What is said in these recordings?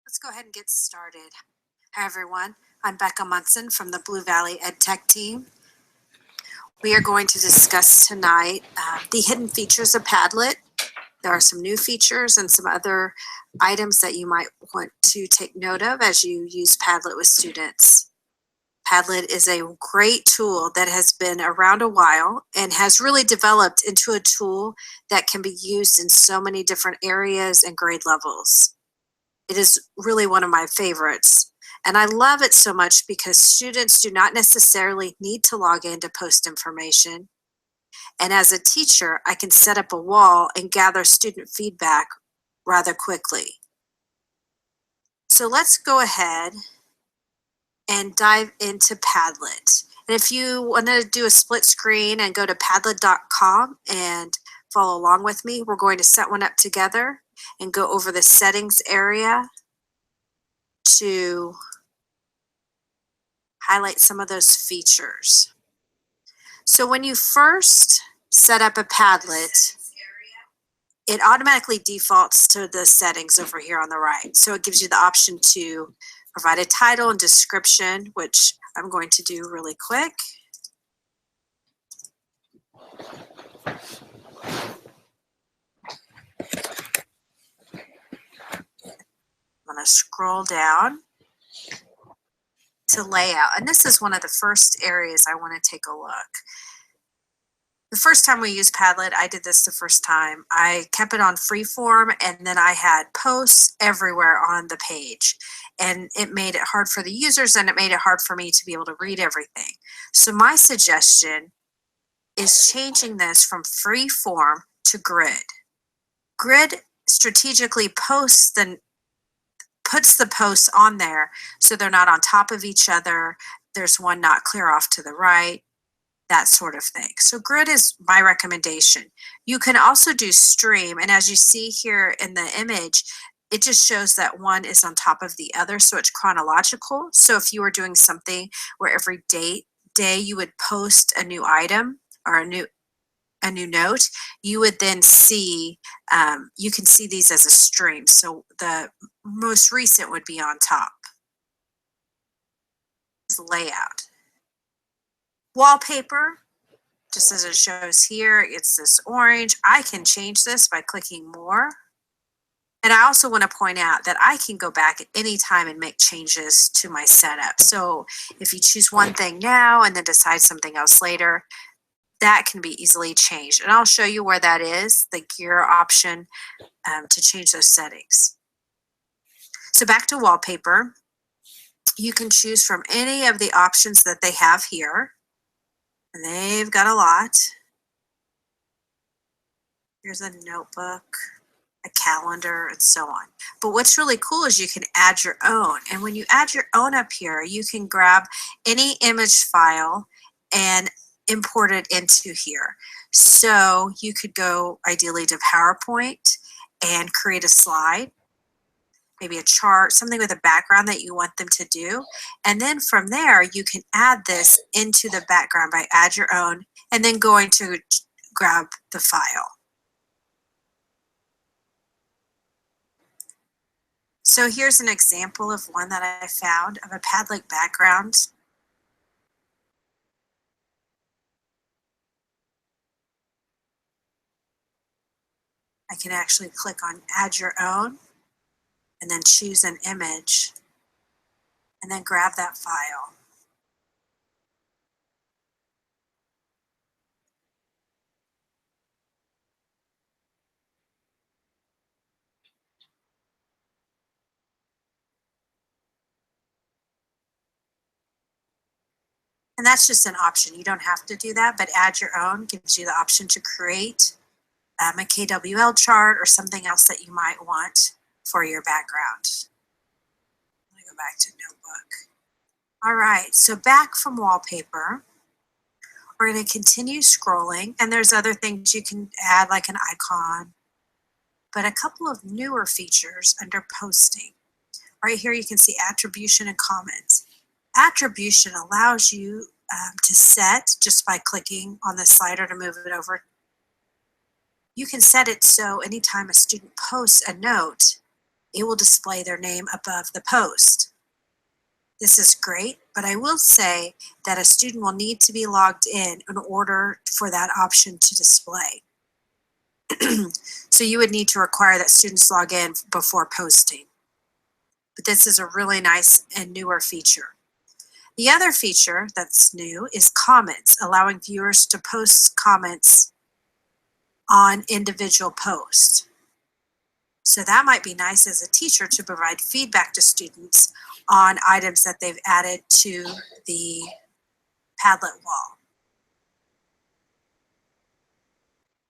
Let's go ahead and get started. Hi, everyone. I'm Becca Munson from the Blue Valley EdTech team. We are going to discuss tonight the hidden features of Padlet. There are some new features and some other items that you might want to take note of as you use Padlet with students. Padlet is a great tool that has been around a while and has really developed into a tool that can be used in so many different areas and grade levels. It is really one of my favorites. And I love it so much because students do not necessarily need to log in to post information. And as a teacher, I can set up a wall and gather student feedback rather quickly. So let's go ahead and dive into Padlet. And if you want to do a split screen and go to padlet.com and follow along with me, we're going to set one up together and go over the settings area to highlight some of those features. So when you first set up a Padlet, it automatically defaults to the settings over here on the right. So it gives you the option to provide a title and description, which I'm going to do really quick. I'm going to scroll down to layout. And this is one of the first areas I want to take a look. The first time we used Padlet, I did this the first time. I kept it on freeform and then I had posts everywhere on the page. And it made it hard for the users and it made it hard for me to be able to read everything. So my suggestion is changing this from freeform to grid. Grid strategically puts the posts on there so they're not on top of each other. There's one not clear off to the right, that sort of thing. So grid is my recommendation. You can also do stream, and as you see here in the image, it just shows that one is on top of the other, so it's chronological. So if you were doing something where every day you would post a new item or a new note, you would then see, you can see these as a stream. So the most recent would be on top. Layout. Wallpaper, just as it shows here, it's this orange. I can change this by clicking more. And I also want to point out that I can go back at any time and make changes to my setup. So if you choose one thing now and then decide something else later, that can be easily changed. And I'll show you where that is, the gear option to change those settings. So back to wallpaper, you can choose from any of the options that they have here. And they've got a lot. Here's a notebook, a calendar, and so on. But what's really cool is you can add your own. And when you add your own up here, you can grab any image file and import it into here. So you could go ideally to PowerPoint and create a slide, maybe a chart, something with a background that you want them to do. And then from there, you can add this into the background by add your own and then going to grab the file. So here's an example of one that I found of a Padlet background. I can actually click on add your own and then choose an image and then grab that file. And that's just an option. You don't have to do that, but add your own gives you the option to create a KWL chart or something else that you might want for your background. Let me go back to notebook. All right, so back from wallpaper, we're going to continue scrolling, and there's other things you can add like an icon, but a couple of newer features under posting. Right here you can see attribution and comments. Attribution allows you to set, just by clicking on the slider to move it over, you can set it so anytime a student posts a note, it will display their name above the post. This is great, but I will say that a student will need to be logged in order for that option to display. So you would need to require that students log in before posting. But this is a really nice and newer feature. The other feature that's new is comments, allowing viewers to post comments on individual posts. So that might be nice as a teacher to provide feedback to students on items that they've added to the Padlet wall.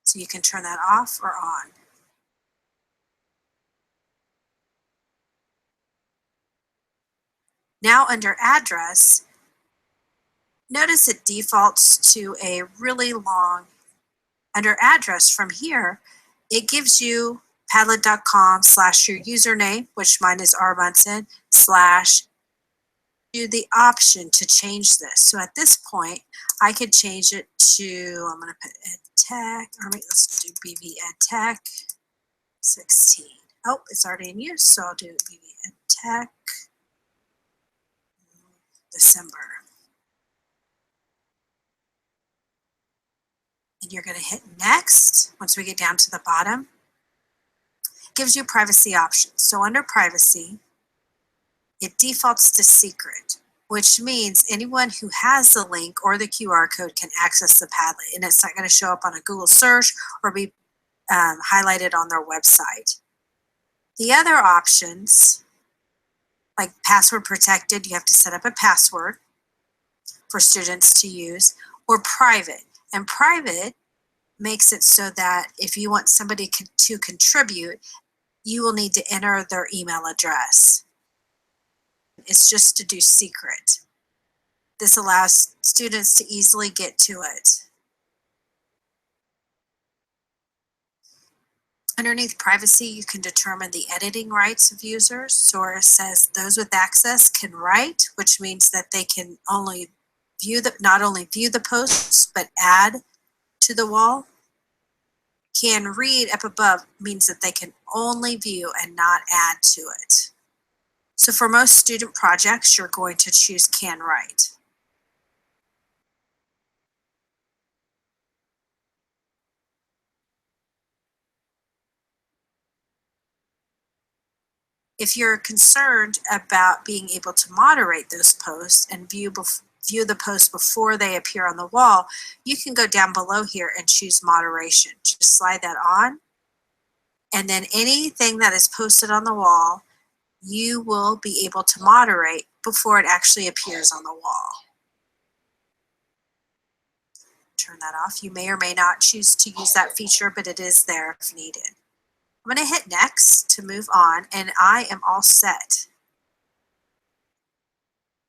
So you can turn that off or on. Now under address, notice it defaults to a really long, under address from here, it gives you padlet.com/your username, which mine is /, you the option to change this. So at this point, I could change it to, I'm going to put EdTech, or let's do BV EdTech 16. Oh, it's already in use, so I'll do BV EdTech December. And you're going to hit next once we get down to the bottom. It gives you privacy options. So under privacy, it defaults to secret, which means anyone who has the link or the QR code can access the Padlet, and it's not going to show up on a Google search or be highlighted on their website. The other options, like password protected, you have to set up a password for students to use, or private. And private makes it so that if you want somebody to contribute, you will need to enter their email address. It's just to do secret. This allows students to easily get to it. Underneath privacy, you can determine the editing rights of users. So it says those with access can write, which means that they can only not only view the posts, but add to the wall. Can read up above means that they can only view and not add to it. So for most student projects, you're going to choose Can Write. If you're concerned about being able to moderate those posts and view the posts before they appear on the wall, you can go down below here and choose moderation. Just slide that on, and then anything that is posted on the wall, you will be able to moderate before it actually appears on the wall. Turn that off. You may or may not choose to use that feature, but it is there if needed. I'm going to hit next to move on, and I am all set.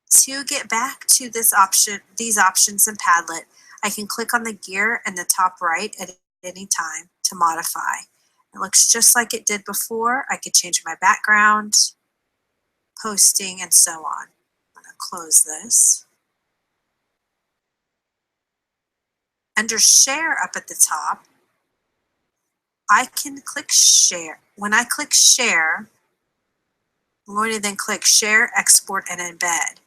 To get back to these options in Padlet, I can click on the gear in the top right at any time to modify. It looks just like it did before. I could change my background, posting, and so on. I'm going to close this. Under Share up at the top, I can click Share. When I click Share, I'm going to then click Share, Export, and Embed.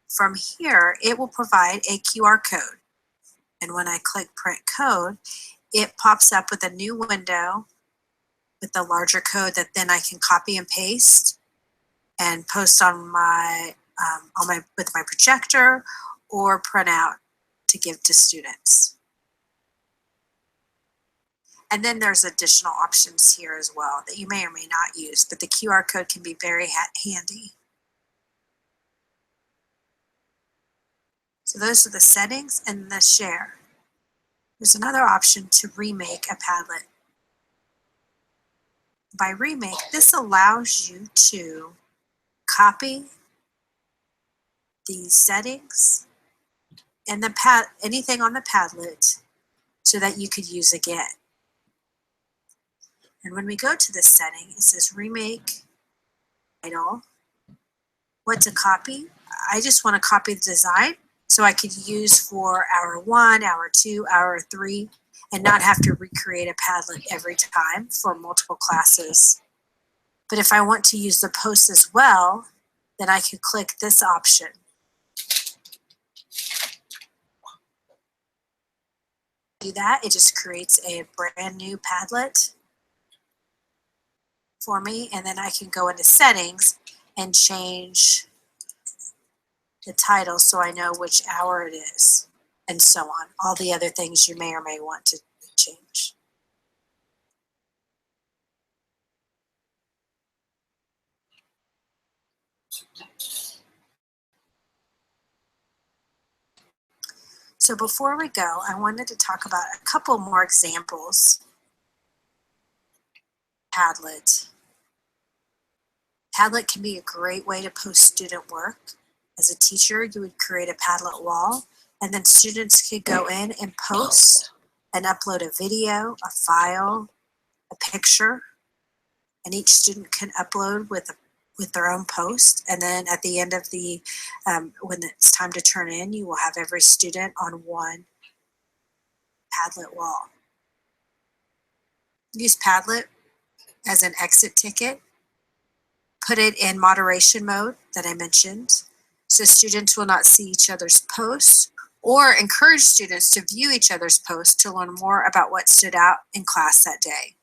From here, it will provide a QR code. And when I click Print Code, it pops up with a new window with the larger code that then I can copy and paste and post on with my projector or print out to give to students. And then there's additional options here as well that you may or may not use, but the QR code can be very handy. So those are the settings and the share. There's another option to remake a Padlet. By remake, this allows you to copy the settings and anything on the Padlet so that you could use again. And when we go to this setting, it says remake title, what to copy. I just want to copy the design so I could use for hour 1, hour 2, hour 3, and not have to recreate a Padlet every time for multiple classes. But if I want to use the posts as well, then I can click this option. Do that, it just creates a brand new Padlet for me, and then I can go into settings and change the title so I know which hour it is, and so on. All the other things you may or may want to change. So before we go, I wanted to talk about a couple more examples. Padlet. Padlet can be a great way to post student work. As a teacher, you would create a Padlet wall, and then students could go in and post and upload a video, a file, a picture, and each student can upload with their own post. And then at the end of the, when it's time to turn in, you will have every student on one Padlet wall. Use Padlet as an exit ticket. Put it in moderation mode that I mentioned, so students will not see each other's posts, or encourage students to view each other's posts to learn more about what stood out in class that day.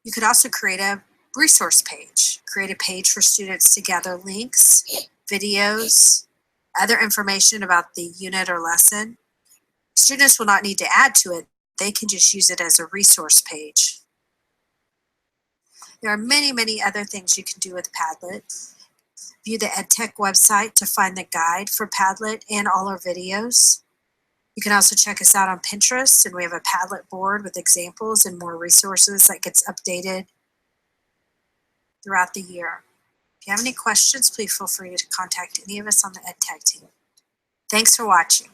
You could also create a resource page. Create a page for students to gather links, videos, other information about the unit or lesson. Students will not need to add to it. They can just use it as a resource page. There are many, many other things you can do with Padlet. View the EdTech website to find the guide for Padlet and all our videos. You can also check us out on Pinterest, and we have a Padlet board with examples and more resources that gets updated throughout the year. If you have any questions, please feel free to contact any of us on the EdTech team. Thanks for watching.